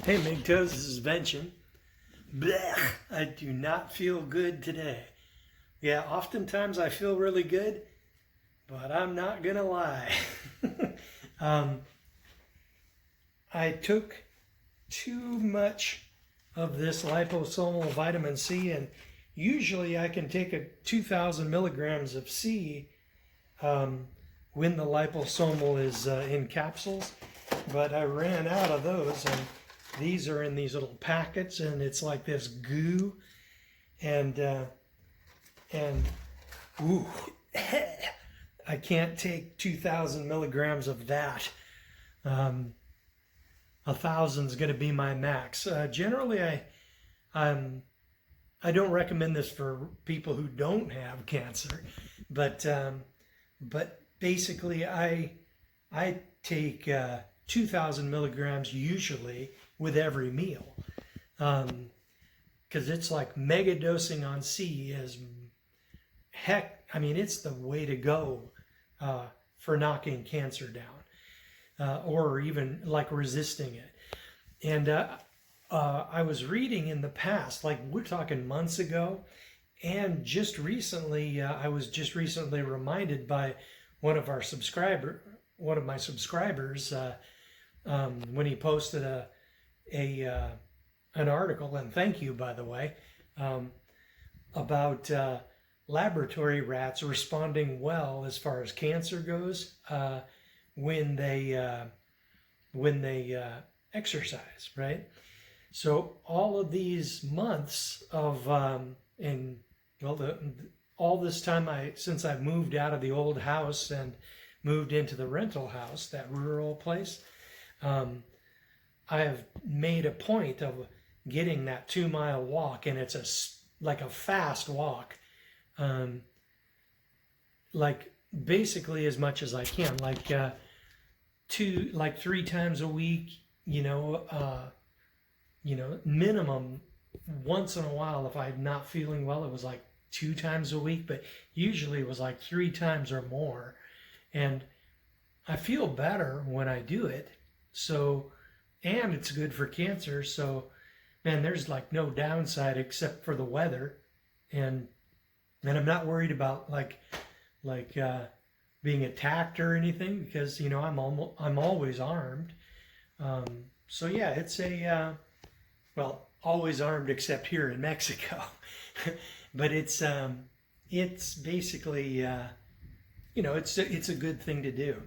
Hey MGTOWs, this is Vention. Blech, I do not feel good today. Yeah, oftentimes I feel really good, but I'm not gonna lie. um, I took too much of this liposomal vitamin C, and usually I can take 2,000 milligrams of C when the liposomal is in capsules, but I ran out of those, and these are in these little packets, and it's like this goo, and ooh, I can't take 2,000 milligrams of that. 1,000 is going to be my max. Generally, I don't recommend this for people who don't have cancer, but basically I take 2,000 milligrams usually with every meal, because it's like mega dosing on C is heck. I mean, it's the way to go for knocking cancer down, or even like resisting it. And I was reading in the past, like we're talking months ago, and just recently, I was just recently reminded by one of my subscribers, when he posted an article, and thank you, by the way, about laboratory rats responding well as far as cancer goes when they exercise, right? So all of these months of all this time since I moved out of the old house and moved into the rental house, that rural place, I have made a point of getting that 2-mile walk, and it's like a fast walk, like basically as much as I can, like 3 times a week, minimum. Once in a while, if I'm not feeling well, it was like 2 times a week, but usually it was like 3 times or more, and I feel better when I do it. So, and it's good for cancer. So, man, there's like no downside except for the weather, and I'm not worried about like being attacked or anything, because I'm always armed. So yeah, it's always armed except here in Mexico, but it's basically it's a good thing to do.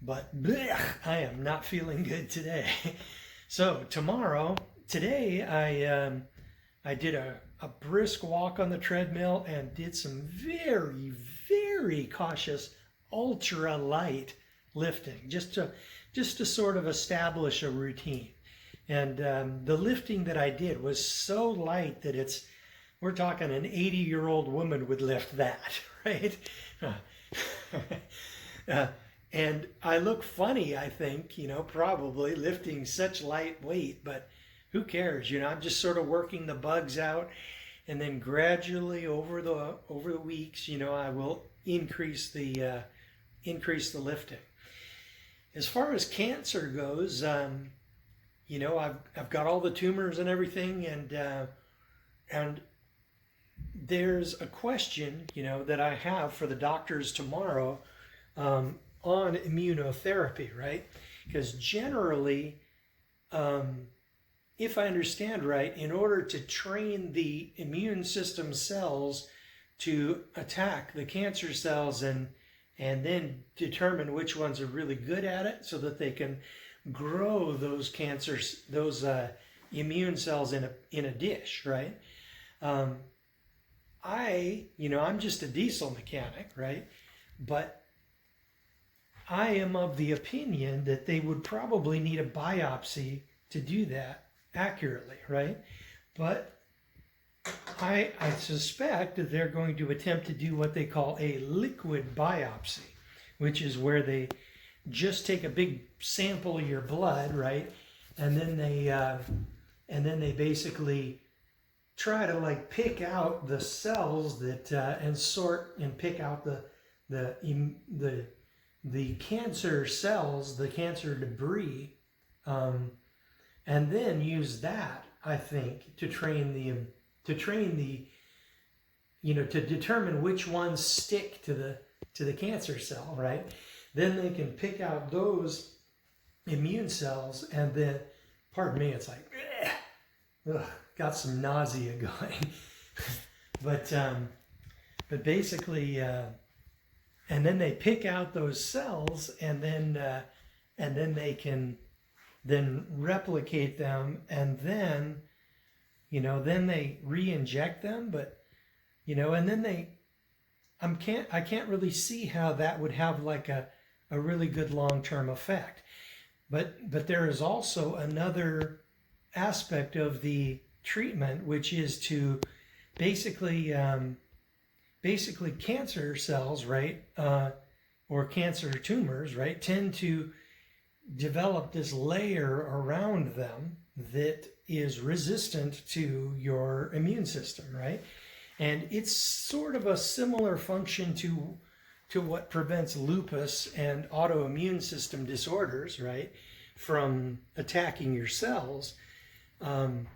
But blech, I am not feeling good today. So today I did a brisk walk on the treadmill and did some very, very cautious, ultra light lifting, just to sort of establish a routine. And the lifting that I did was so light that we're talking an 80-year-old woman would lift that, right? And I look funny, I think, probably lifting such light weight, but who cares? I'm just sort of working the bugs out, and then gradually over the weeks, I will increase the lifting. As far as cancer goes, I've got all the tumors and everything, and there's a question, that I have for the doctors tomorrow on immunotherapy, right? Because generally, if I understand right, in order to train the immune system cells to attack the cancer cells and then determine which ones are really good at it, so that they can grow those immune cells in a dish, right? I'm just a diesel mechanic, right? But I am of the opinion that they would probably need a biopsy to do that accurately, right? But I suspect that they're going to attempt to do what they call a liquid biopsy, which is where they just take a big sample of your blood, right? And then they basically try to like pick out the cells that and sort and pick out the cancer cells, the cancer debris and then use that, I think, to train the to determine which ones stick to the cancer cell, right? Then they can pick out those immune cells, and then, pardon me, it's like, ugh, got some nausea going. but basically, and then they pick out those cells, and then they can then replicate them, and then then they re-inject them, but and then I can't really see how that would have like a really good long-term effect. But there is also another aspect of the treatment, which is to basically cancer cells, right, or cancer tumors, right, tend to develop this layer around them that is resistant to your immune system, right? And it's sort of a similar function to what prevents lupus and autoimmune system disorders, right, from attacking your cells. And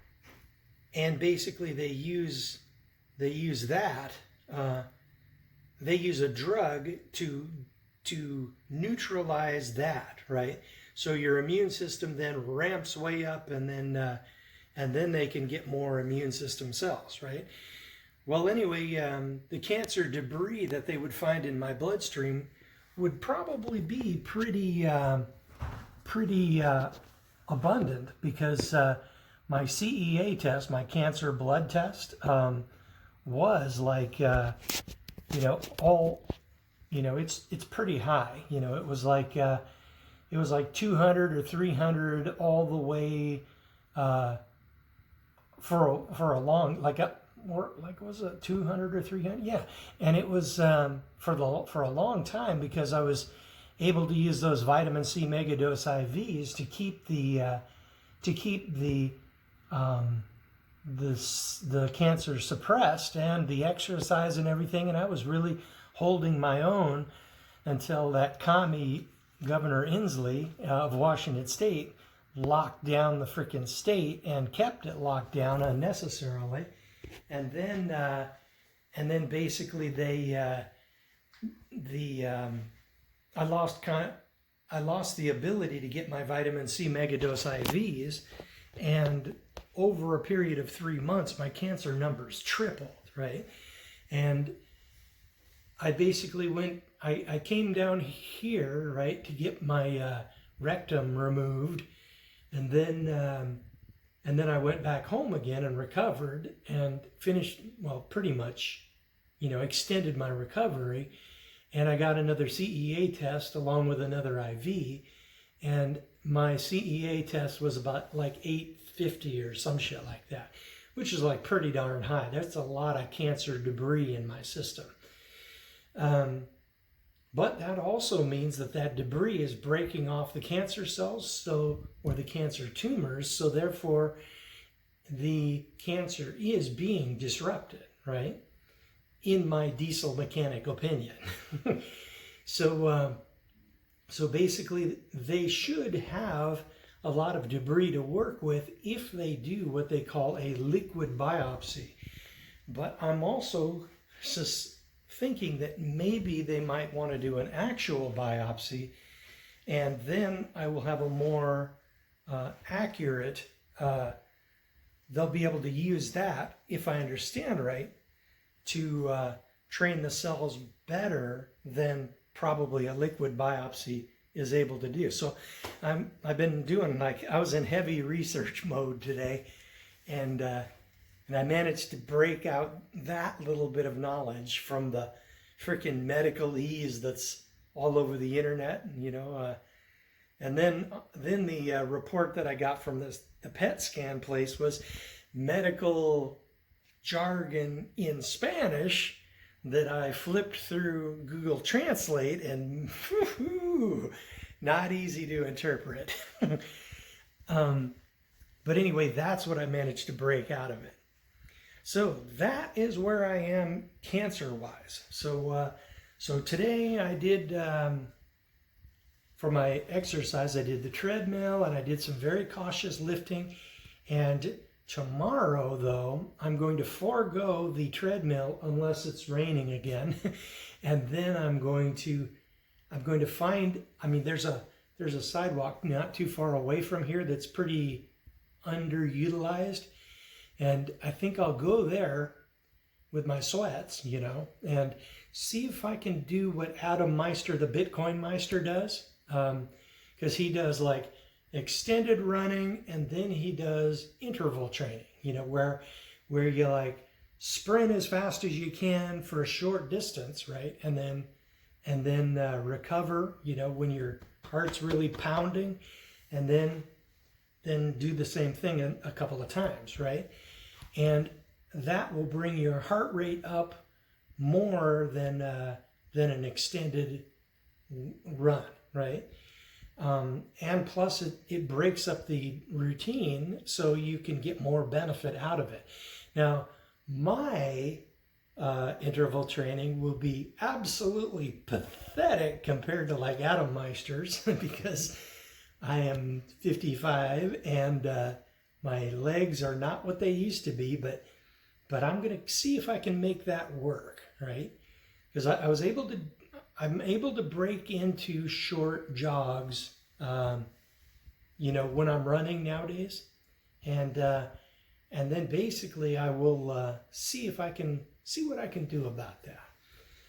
basically they use that. They use a drug to neutralize that, right? So your immune system then ramps way up, and then they can get more immune system cells, right? Well, anyway, the cancer debris that they would find in my bloodstream would probably be pretty abundant, because my CEA test, my cancer blood test, was like, it's pretty high. It was like 200 or 300 all the way for a long, was it 200 or 300? Yeah, and it was for a long time, because I was able to use those vitamin C megadose IVs to keep the cancer suppressed, and the exercise and everything, and I was really holding my own until that commie Governor Inslee of Washington State locked down the frickin' state and kept it locked down unnecessarily. And then basically I lost the ability to get my vitamin C megadose IVs, and over a period of 3 months, my cancer numbers tripled, right? And I basically I came down here, right, to get my rectum removed, and then I went back home again and recovered and finished, well, pretty much, extended my recovery. And I got another CEA test along with another IV. And my CEA test was about like 850 or some shit like that, which is like pretty darn high. That's a lot of cancer debris in my system. But that also means that debris is breaking off the cancer cells, or the cancer tumors, so therefore the cancer is being disrupted, right? In my diesel mechanic opinion. So basically they should have a lot of debris to work with if they do what they call a liquid biopsy. But I'm also thinking that maybe they might want to do an actual biopsy, and then I will have a more accurate, they'll be able to use that, if I understand right, to train the cells better than probably a liquid biopsy is able to do. So I've been doing, I was in heavy research mode today, and I managed to break out that little bit of knowledge from the freaking medicalese that's all over the internet, and then the report that I got from the PET scan place was medical jargon in Spanish that I flipped through Google Translate, and not easy to interpret. But anyway, that's what I managed to break out of it. So that is where I am cancer-wise. So today I did for my exercise, I did the treadmill and I did some very cautious lifting. And tomorrow, though, I'm going to forego the treadmill unless it's raining again. And then I'm going to find, I mean, there's a sidewalk not too far away from here that's pretty underutilized. And I think I'll go there with my sweats, you know, and see if I can do what Adam Meister, the Bitcoin Meister, does. Because he does like extended running and then he does interval training, you know, where you like sprint as fast as you can for a short distance, right? And then recover, you know, when your heart's really pounding, and then do the same thing a couple of times, right? And that will bring your heart rate up more than an extended run, right? And plus it breaks up the routine so you can get more benefit out of it. Now, my interval training will be absolutely pathetic compared to like Adam Meister's because I am 55 and my legs are not what they used to be, but I'm going to see if I can make that work, right? Because I'm able to break into short jogs, you know, when I'm running nowadays. And then basically I will see what I can do about that.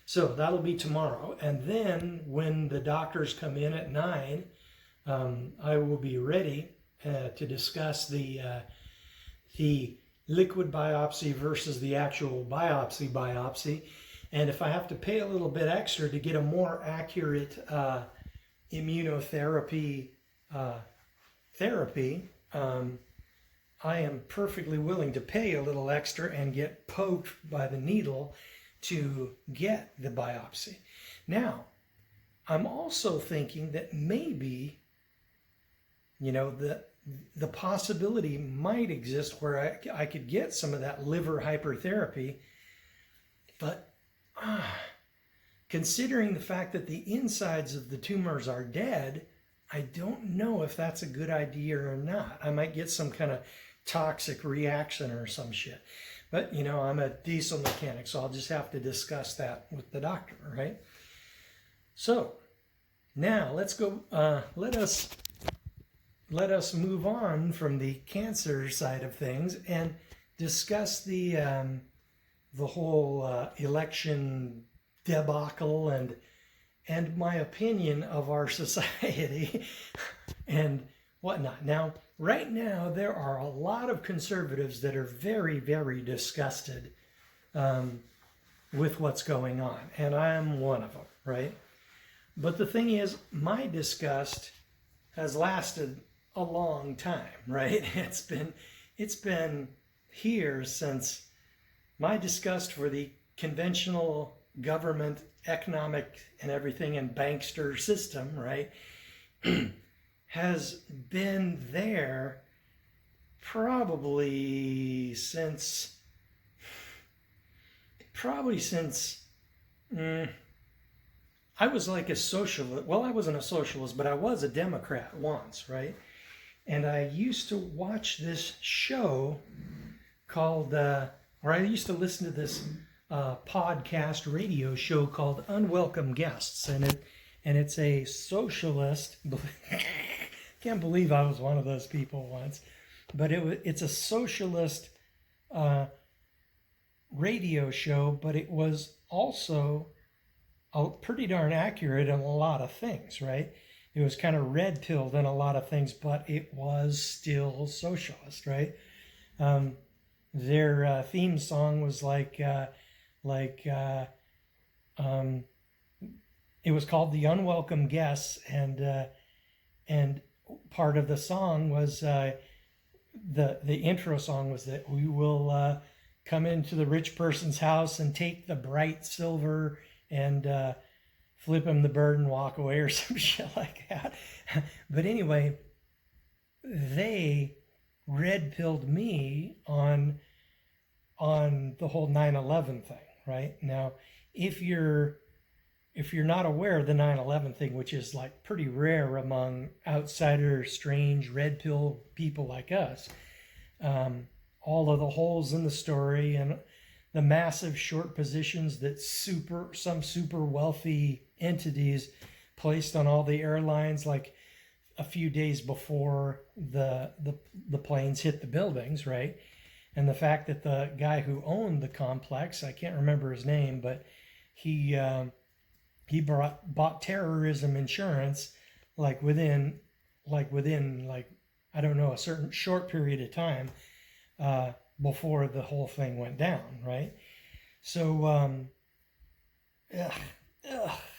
So that'll be tomorrow. And then when the doctors come in at 9, I will be ready to discuss the liquid biopsy versus the actual biopsy. And if I have to pay a little bit extra to get a more accurate immunotherapy therapy, I am perfectly willing to pay a little extra and get poked by the needle to get the biopsy. Now, I'm also thinking that maybe, you know, the possibility might exist where I could get some of that liver hypertherapy, but considering the fact that the insides of the tumors are dead, I don't know if that's a good idea or not. I might get some kind of toxic reaction or some shit. But, you know, I'm a diesel mechanic, so I'll just have to discuss that with the doctor, right? So, now let's go, let us move on from the cancer side of things and discuss the whole election debacle and my opinion of our society and whatnot. Now, right now, there are a lot of conservatives that are very, very disgusted with what's going on, and I am one of them, right? But the thing is, my disgust has lasted a long time, right? It's been here since my disgust for the conventional government, economic and everything and bankster system, right, has been there probably since I was like a socialist. Well, I wasn't a socialist, but I was a Democrat once, right? And I used to watch this show called, or I used to listen to this podcast radio show called Unwelcome Guests, and it's a socialist. Can't believe I was one of those people once, but it's a socialist radio show, but it was also pretty darn accurate in a lot of things, right? It was kind of red-pilled in a lot of things, but it was still socialist, right? Their theme song was it was called The Unwelcome Guests, and part of the song was the intro song was that we will come into the rich person's house and take the bright silver and flip him the bird and walk away or some shit like that. But anyway, they red-pilled me on the whole 9/11 thing, right? Now, if you're if you're not aware of the 9/11 thing, which is like pretty rare among outsider, strange, red pill people like us, all of the holes in the story and the massive short positions that some super wealthy entities placed on all the airlines, like a few days before the planes hit the buildings, right? And the fact that the guy who owned the complex, I can't remember his name, but he bought terrorism insurance like within I don't know, a certain short period of time before the whole thing went down, right? So I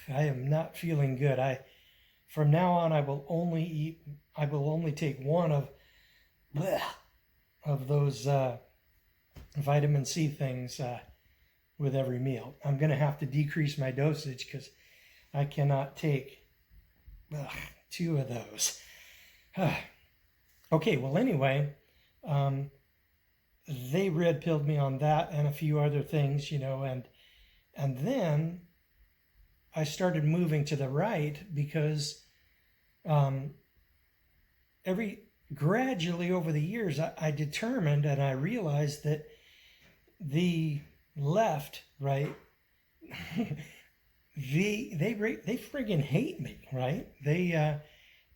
am not feeling good. From now on I will only take one of those vitamin C things with every meal. I'm going to have to decrease my dosage because I cannot take 2 of those. Okay, well, anyway, they red pilled me on that and a few other things, and then I started moving to the right because gradually over the years I determined and I realized that the left, right, they friggin' hate me, right? They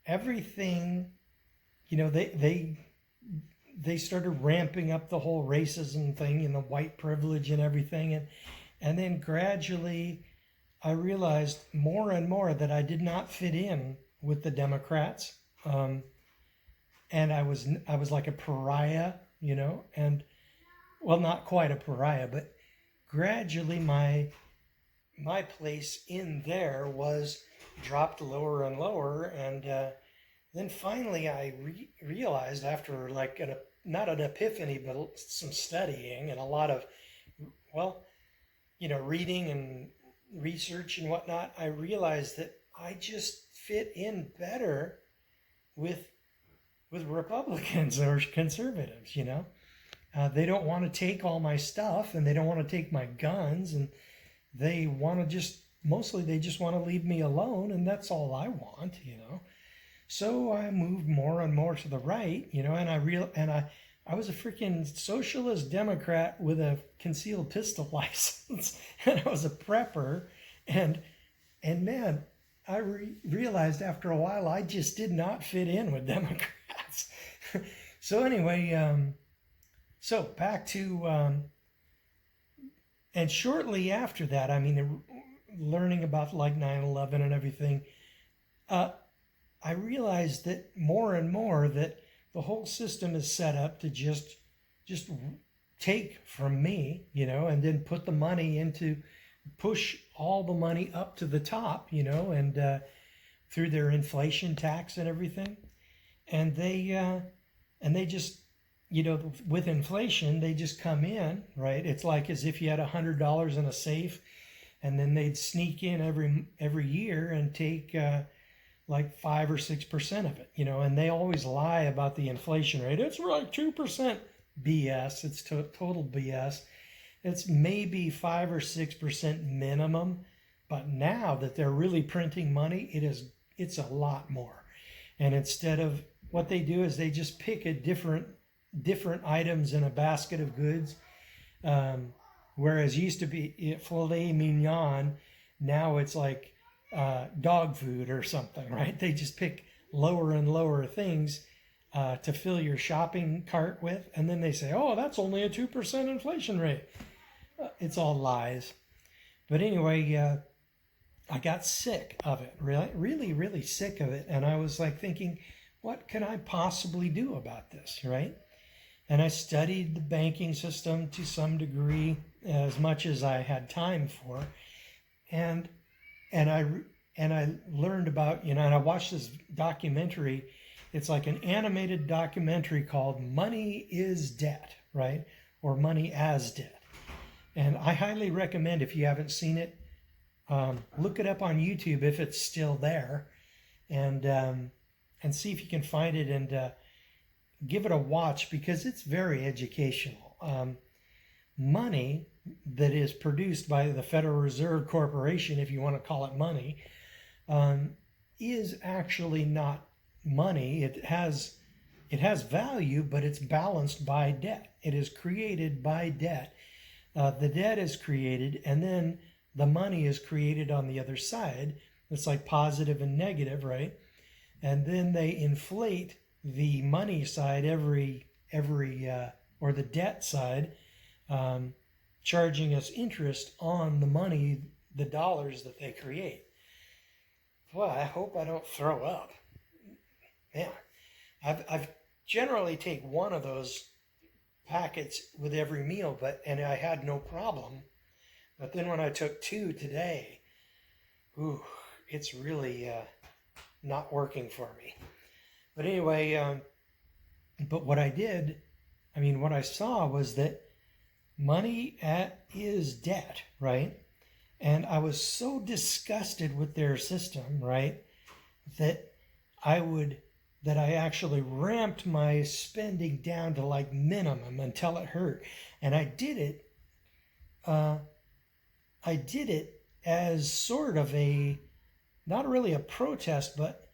everything, they started ramping up the whole racism thing and the white privilege and everything, and then gradually I realized more and more that I did not fit in with the Democrats, and I was like a pariah, and well, not quite a pariah, but gradually my place in there was dropped lower and lower, and then finally I realized after like not an epiphany, but some studying and a lot of, reading and research and whatnot, I realized that I just fit in better with Republicans or conservatives, They don't want to take all my stuff and they don't want to take my guns, and they want to they just want to leave me alone, and that's all I want, So I moved more and more to the right, and I was a freaking socialist Democrat with a concealed pistol license, and I was a prepper, and man, I realized after a while I just did not fit in with Democrats. So anyway, so back to, and shortly after that, learning about like 9/11 and everything, I realized that more and more that the whole system is set up to just take from me, and then put the money push all the money up to the top, and through their inflation tax and everything. And they just, with inflation, they just come in, right? It's like as if you had $100 in a safe, and then they'd sneak in every year and take like 5 or 6% of it, and they always lie about the inflation rate. It's like 2%. BS. It's total BS. It's maybe 5 or 6% minimum, but now that they're really printing money, it's a lot more. And instead of, what they do is they just pick a different items in a basket of goods, whereas used to be filet mignon, now it's like dog food or something, right? They just pick lower and lower things to fill your shopping cart with, and then they say, oh, that's only a 2% inflation rate. It's all lies. But anyway, I got sick of it, really, really sick of it. And I was like thinking, what can I possibly do about this, right? And I studied the banking system to some degree, as much as I had time for. And I learned about, and I watched this documentary. It's like an animated documentary called Money is Debt, right? Or Money as Debt. And I highly recommend, if you haven't seen it, look it up on YouTube if it's still there, and see if you can find it, and give it a watch, because it's very educational. Money that is produced by the Federal Reserve Corporation, if you want to call it money, is actually not money. It has value, but it's balanced by debt. It is created by debt. The debt is created, and then the money is created on the other side. It's like positive and negative, right? And then they inflate the money side or the debt side, charging us interest on the money, the dollars that they create. Well, I hope I don't throw up. Yeah, I've generally take one of those packets with every meal, and I had no problem. But then when I took 2 today, it's really not working for me. But anyway, but what I saw was that money is debt, right? And I was so disgusted with their system, right, that I actually ramped my spending down to like minimum until it hurt. And I did it as sort of not really a protest, but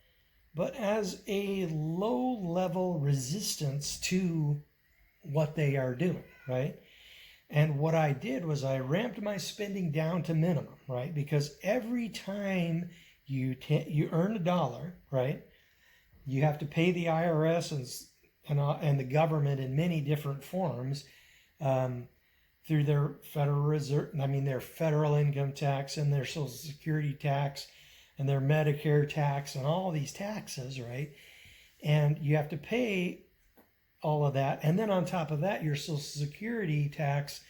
as a low-level resistance to what they are doing, right? And what I did was I ramped my spending down to minimum, right? Because every time you earn $1, right, you have to pay the IRS and the government in many different forms through their Federal Reserve, their federal income tax and their Social Security tax and their Medicare tax and all these taxes, right? And you have to pay all of that. And then on top of that, your Social Security tax,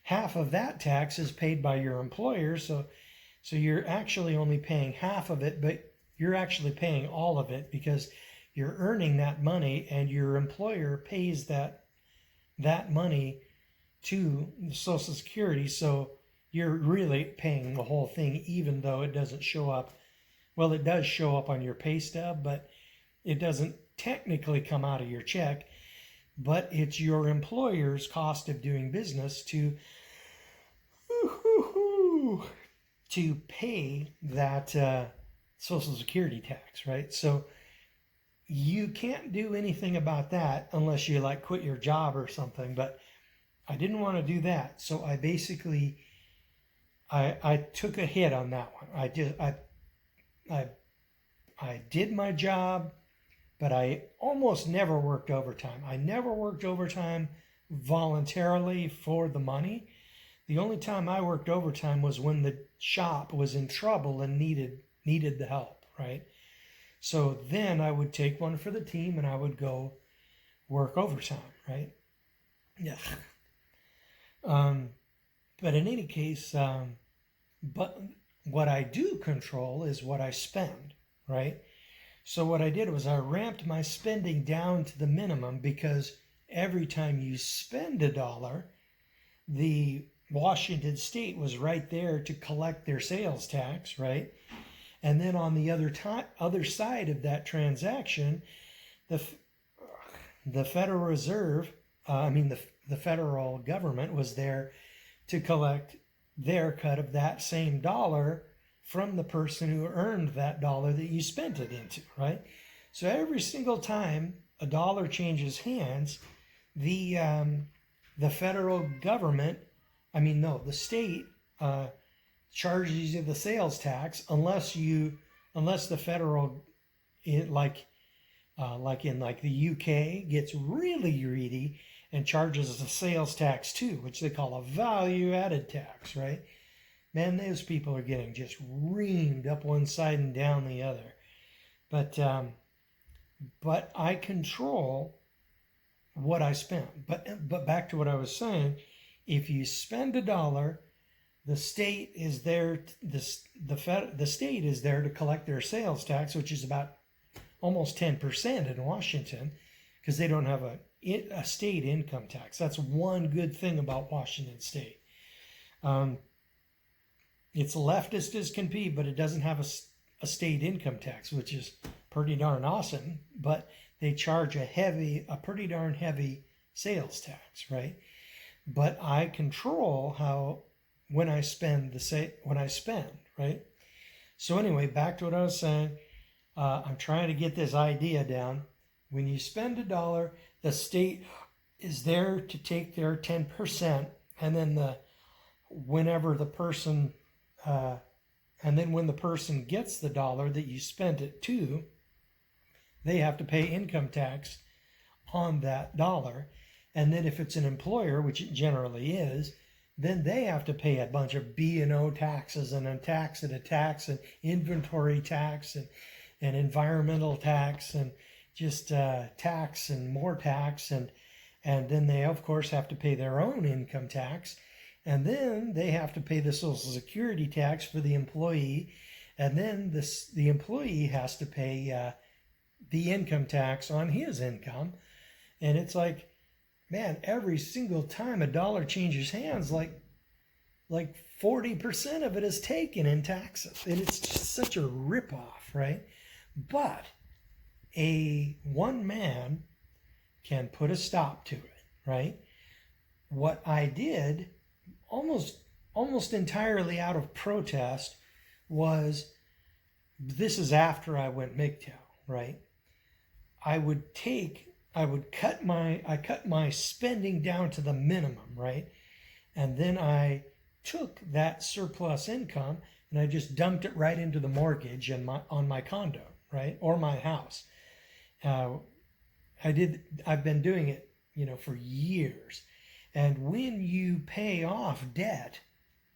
half of that tax is paid by your employer. So you're actually only paying half of it, but you're actually paying all of it because you're earning that money and your employer pays that money to Social Security. So you're really paying the whole thing, even though it doesn't show up. Well, it does show up on your pay stub, but it doesn't technically come out of your check. But it's your employer's cost of doing business to pay that Social Security tax, right? So you can't do anything about that unless you like quit your job or something. But I didn't want to do that, so I basically I took a hit on that one. I did my job, but I almost never worked overtime. I never worked overtime voluntarily for the money. The only time I worked overtime was when the shop was in trouble and needed the help, right? So then I would take one for the team and I would go work overtime, right? Yeah. But in any case, but what I do control is what I spend, right? So what I did was I ramped my spending down to the minimum because every time you spend $1, the Washington state was right there to collect their sales tax, right? And then on the other side of that transaction, the Federal Reserve, the federal government was there to collect their cut of that same dollar from the person who earned that dollar that you spent it into, right? So every single time $1 changes hands, the federal government, the state charges you the sales tax unless the federal, like in the UK, gets really greedy and charges us a sales tax too, which they call a value-added tax, right? Man, those people are getting just reamed up one side and down the other. But I control what I spend. But back to what I was saying, if you spend $1, the state is there. The state is there to collect their sales tax, which is about almost 10% in Washington, because they don't have a state income tax. That's one good thing about Washington State. It's leftist as can be, but it doesn't have a state income tax, which is pretty darn awesome. But they charge a pretty darn heavy sales tax, right? but I control when I spend, right? So anyway, back to what I was saying. I'm trying to get this idea down. When you spend $1, the state is there to take their 10%, and then whenever the person, and then when the person gets the dollar that you spent it to, they have to pay income tax on that dollar. And then if it's an employer, which it generally is, then they have to pay a bunch of B&O taxes and a tax and inventory tax and environmental tax and just tax and more tax. And then they, of course, have to pay their own income tax. And then they have to pay the Social Security tax for the employee. And then the employee has to pay the income tax on his income. And it's like, man, every single time a dollar changes hands, like 40% of it is taken in taxes. And it's just such a ripoff, right? But one man can put a stop to it, right? What I did, almost entirely out of protest, was, this is after I went MGTOW, right? I cut my spending down to the minimum, right? And then I took that surplus income and I just dumped it right into the mortgage on my condo, right? Or my house. I've been doing it, for years. And when you pay off debt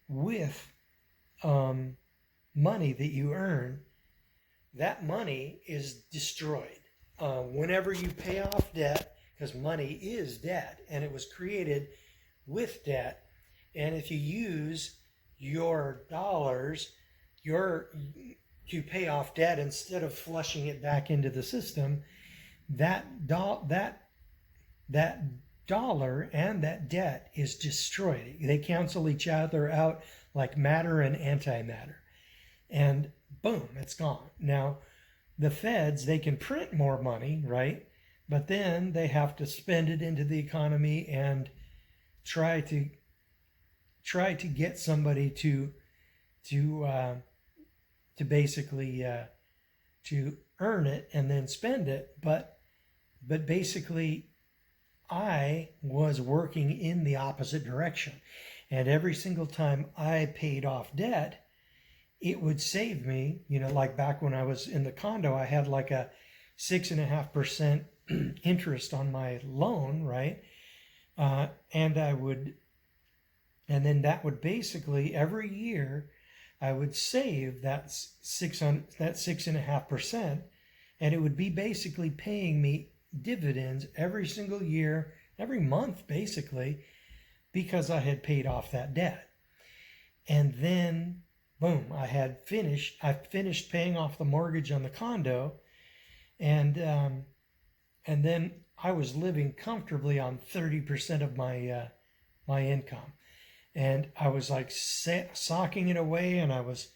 with money that you earn, that money is destroyed. Whenever you pay off debt, because money is debt and it was created with debt, and if you use your dollars to pay off debt instead of flushing it back into the system, that dollar and that debt is destroyed. They cancel each other out like matter and antimatter, and boom, it's gone. Now, the feds, they can print more money, right? But then they have to spend it into the economy and try to get somebody to basically to earn it and then spend it. But basically, I was working in the opposite direction, and every single time I paid off debt, it would save me, like back when I was in the condo, I had like a 6.5% interest on my loan, right? And then that would basically, every year, I would save that 6.5%, and it would be basically paying me dividends every single year, every month, basically, because I had paid off that debt. And then boom, I finished paying off the mortgage on the condo, and then I was living comfortably on 30% of my income, and I was like socking it away, and I was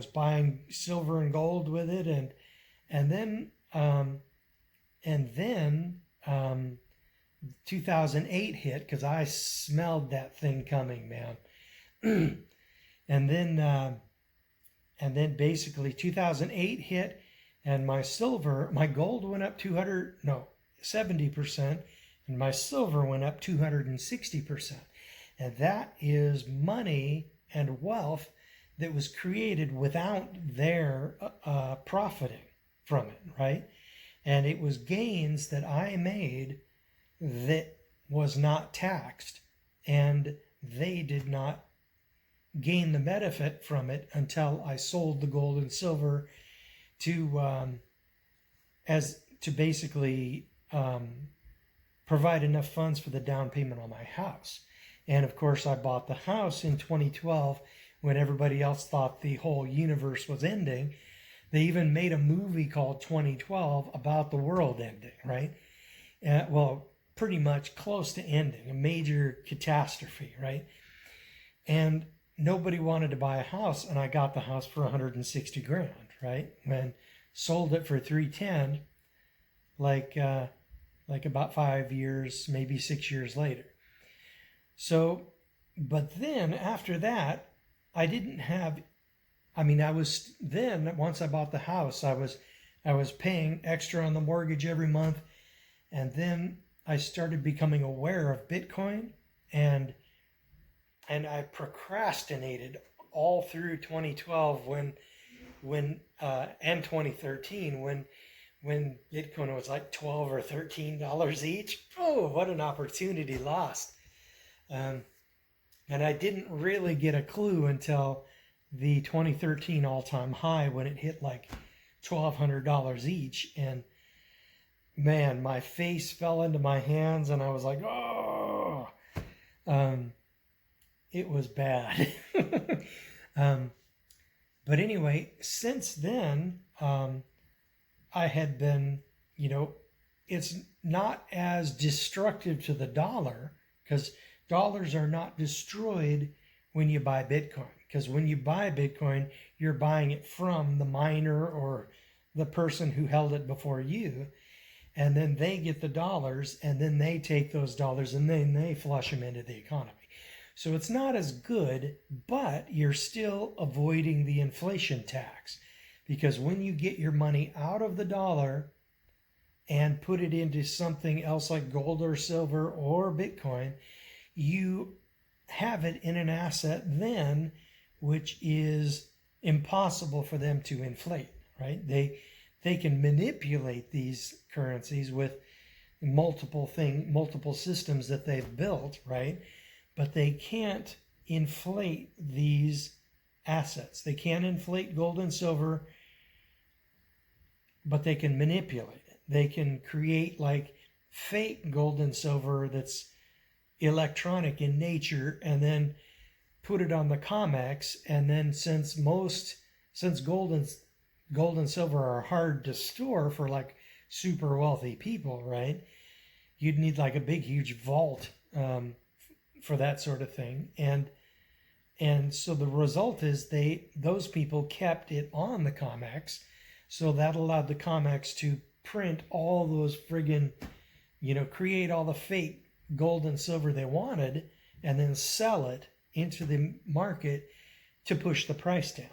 buying silver and gold with it, and then 2008 hit, because I smelled that thing coming, man. And then basically 2008 hit, and my gold went up 70%, and my silver went up 260%. And that is money and wealth that was created without their profiting from it, right? And it was gains that I made that was not taxed, and they did not gain the benefit from it until I sold the gold and silver to basically provide enough funds for the down payment on my house. And of course, I bought the house in 2012 when everybody else thought the whole universe was ending. They even made a movie called 2012 about the world ending, right? Well, pretty much close to ending, a major catastrophe, right? And nobody wanted to buy a house, and I got the house for 160 grand, right? When sold it for 310, like about 5 years, maybe 6 years later. So, but then after that, I didn't have, I mean, I was then, once I bought the house, I was paying extra on the mortgage every month. And then I started becoming aware of Bitcoin, and I procrastinated all through 2012 and 2013 when Bitcoin was like $12 or $13 each. Oh, what an opportunity lost. Um, and I didn't really get a clue until the 2013 all-time high when it hit like $1,200 each. And man, my face fell into my hands and I was like, oh, um, it was bad. um, but anyway, since then, I had been, it's not as destructive to the dollar because dollars are not destroyed when you buy Bitcoin. Because when you buy Bitcoin, you're buying it from the miner or the person who held it before you. And then they get the dollars, and then they take those dollars and then they flush them into the economy. So it's not as good, but you're still avoiding the inflation tax. Because when you get your money out of the dollar and put it into something else like gold or silver or Bitcoin, you have it in an asset then which is impossible for them to inflate, right? They can manipulate these currencies with multiple systems that they've built, right? But they can't inflate these assets. They can't inflate gold and silver, but they can manipulate it. They can create like fake gold and silver that's electronic in nature and then put it on the COMEX. And then since gold and silver are hard to store for like super wealthy people, right? You'd need like a big, huge vault for that sort of thing. And so the result is those people kept it on the COMEX. So that allowed the COMEX to print all those friggin', create all the fake gold and silver they wanted and then sell it into the market to push the price down.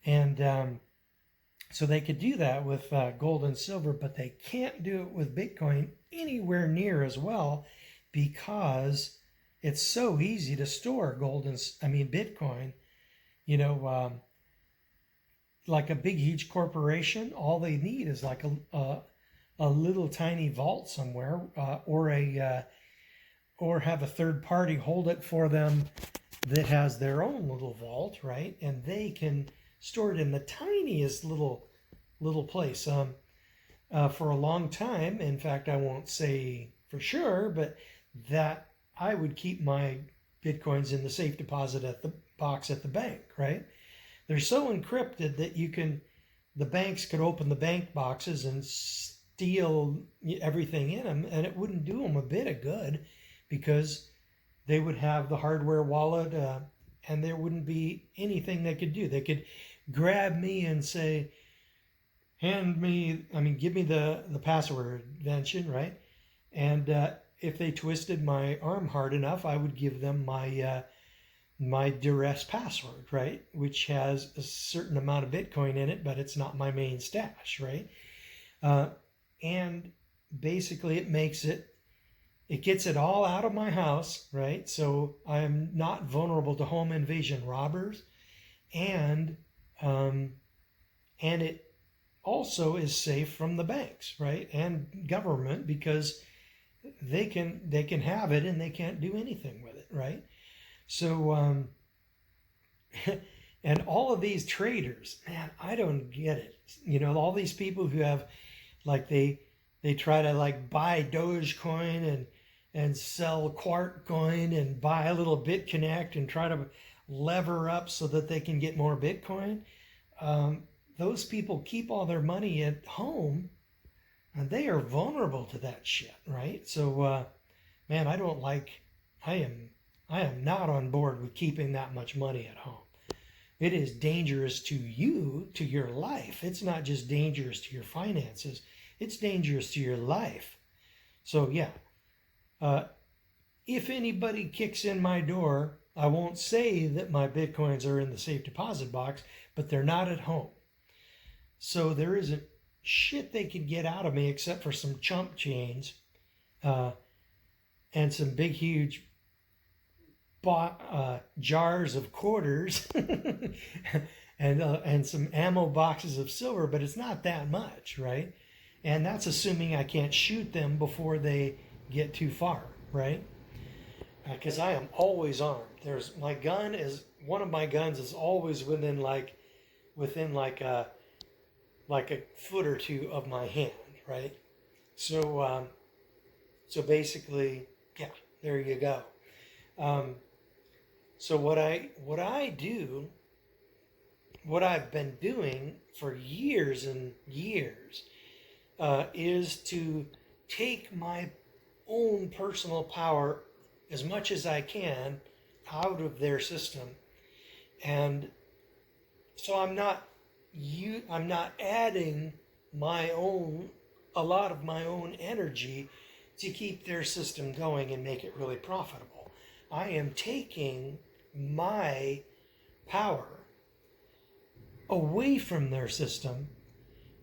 And so they could do that with gold and silver, but they can't do it with Bitcoin anywhere near as well because it's so easy to store Bitcoin. Like a big, huge corporation, all they need is like a little tiny vault somewhere, or have a third party hold it for them that has their own little vault, right? And they can store it in the tiniest little place. For a long time, in fact, I won't say for sure, but that I would keep my Bitcoins in the safe deposit box at the bank, right? They're so encrypted that the banks could open the bank boxes and steal everything in them, and it wouldn't do them a bit of good because they would have the hardware wallet, and there wouldn't be anything they could do. They could grab me and say, give me the password, Vention, right? And if they twisted my arm hard enough, I would give them my duress password, right? Which has a certain amount of Bitcoin in it, but it's not my main stash, right? And basically it gets it all out of my house, right? So I'm not vulnerable to home invasion robbers, and it also is safe from the banks, right? And government, because they can have it and they can't do anything with it, right? So, and all of these traders, man, I don't get it. All these people who have, like, they try to like buy Dogecoin and sell Quark coin and buy a little BitConnect and try to lever up so that they can get more Bitcoin. Those people keep all their money at home and they are vulnerable to that shit, right? So, man, I am not on board with keeping that much money at home. It is dangerous to you, to your life. It's not just dangerous to your finances. It's dangerous to your life. So yeah, if anybody kicks in my door, I won't say that my Bitcoins are in the safe deposit box, but they're not at home. So there isn't shit they could get out of me except for some chump change and some big, huge jars of quarters and some ammo boxes of silver, but it's not that much, right? And that's assuming I can't shoot them before they get too far, right? Because I am always armed. One of my guns is always within like a foot or two of my hand, right? So basically, yeah, there you go. So what I've been doing for years and years is to take my own personal power as much as I can out of their system, and so I'm not adding a lot of my own energy to keep their system going and make it really profitable. I am taking my power away from their system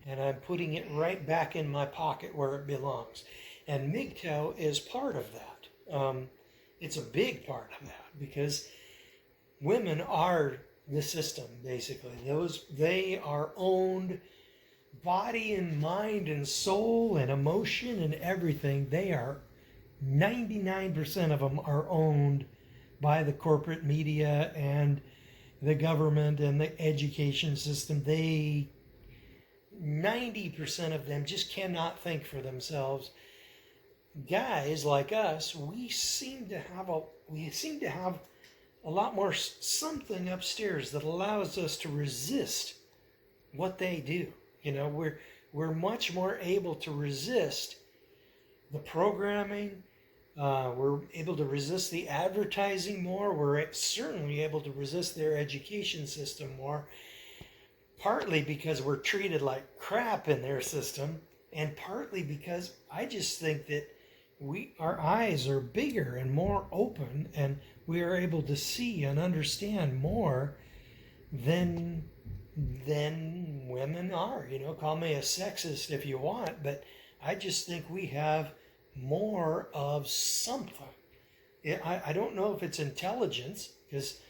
and I'm putting it right back in my pocket where it belongs. And MGTOW is part of that. It's a big part of that because women are the system, basically. They are owned body and mind and soul and emotion and everything. 99% of them are owned by the corporate media and the government and the education system. 90% of them just cannot think for themselves. Guys like us, we seem to have a lot more something upstairs that allows us to resist what they do. You know, we're much more able to resist the programming. We're able to resist the advertising more. We're certainly able to resist their education system more. Partly because we're treated like crap in their system, and partly because I just think that our eyes are bigger and more open, and we are able to see and understand more than women are. You know, call me a sexist if you want, but I just think we have more of something. I don't know if it's intelligence, because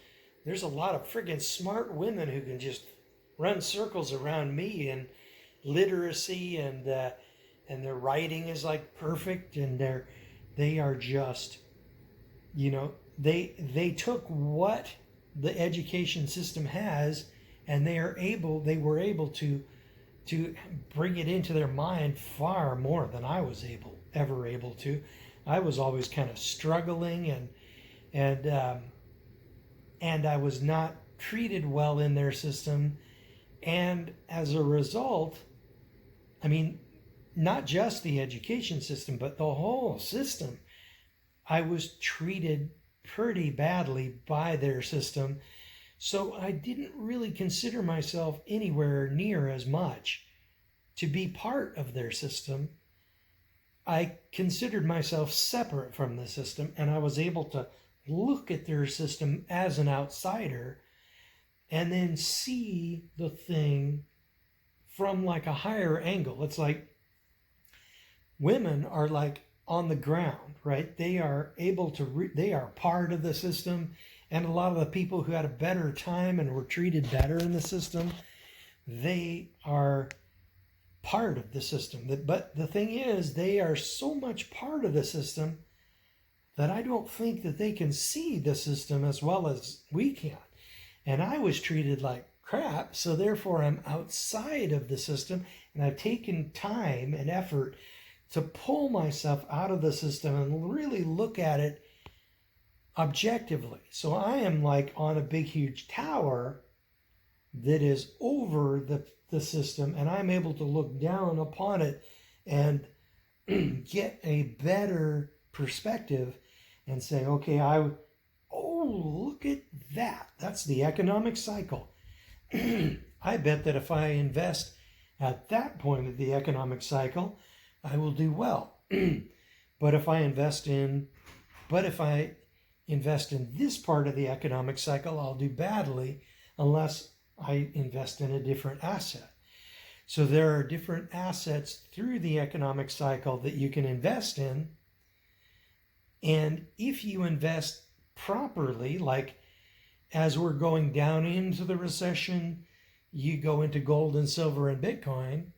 there's a lot of friggin' smart women who can just run circles around me, and literacy and their writing is like perfect, and they are just, you know, they took what the education system has, and they were able to bring it into their mind far more than I was ever able to. I was always kind of struggling, and I was not treated well in their system, and as a result, I mean, not just the education system, but the whole system, I was treated pretty badly by their system. So I didn't really consider myself anywhere near as much to be part of their system. I considered myself separate from the system, and I was able to look at their system as an outsider and then see the thing from like a higher angle. It's like women are like on the ground, right? They are able to, they are part of the system. And a lot of the people who had a better time and were treated better in the system, they are part of the system. But the thing is, they are so much part of the system that I don't think that they can see the system as well as we can. And I was treated like crap, so therefore I'm outside of the system, and I've taken time and effort to pull myself out of the system and really look at it objectively. So I am like on a big, huge tower that is over the system, and I'm able to look down upon it and get a better perspective and say, okay, look at that. That's the economic cycle. I bet that if I invest at that point of the economic cycle, I will do well. But if I invest in But if I invest in this part of the economic cycle, I'll do badly unless I invest in a different asset. So there are different assets through the economic cycle that you can invest in. And if you invest properly, like as we're going down into the recession, you go into gold and silver and Bitcoin.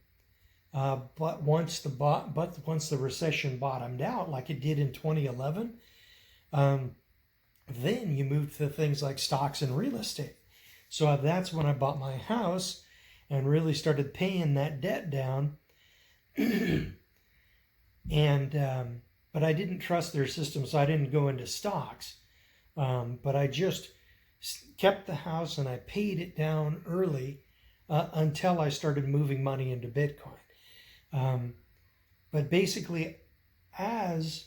But once the recession bottomed out, like it did in 2011, then you move to things like stocks and real estate. So that's when I bought my house and really started paying that debt down. But I didn't trust their system, so I didn't go into stocks. But I just kept the house and I paid it down early until I started moving money into Bitcoin. But basically, as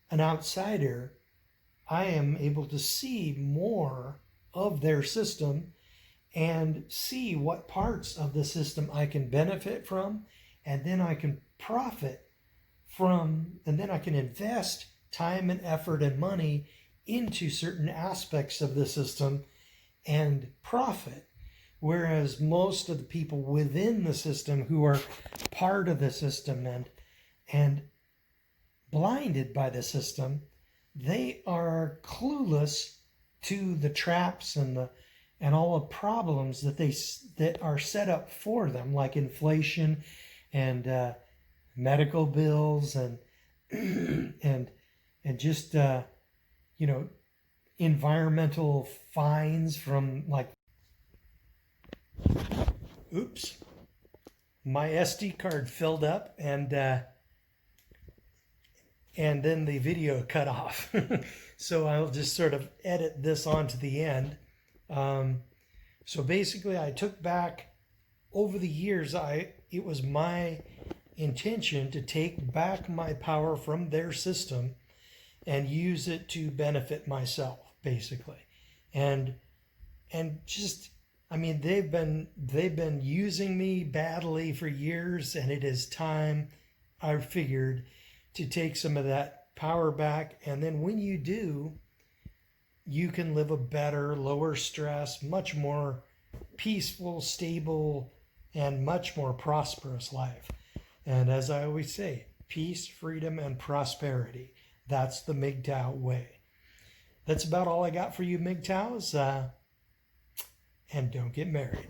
an outsider, I am able to see more of their system and see what parts of the system I can benefit from, and then I can profit from, and then I can invest time and effort and money into certain aspects of the system and profit. Whereas most of the people within the system who are part of the system and blinded by the system, they are clueless to the traps and all the problems that are set up for them, like inflation and medical bills and just environmental fines from oops, my SD card filled up and then the video cut off. So I'll just sort of edit this onto the end. So basically I took back, over the years, it was my intention to take back my power from their system and use it to benefit myself, basically. And just, I mean, they've been using me badly for years, and it is time, I figured, to take some of that power back. And then when you do, you can live a better, lower stress, much more peaceful, stable, and much more prosperous life. And as I always say, peace, freedom, and prosperity. That's the MGTOW way. That's about all I got for you, MGTOWs. And don't get married.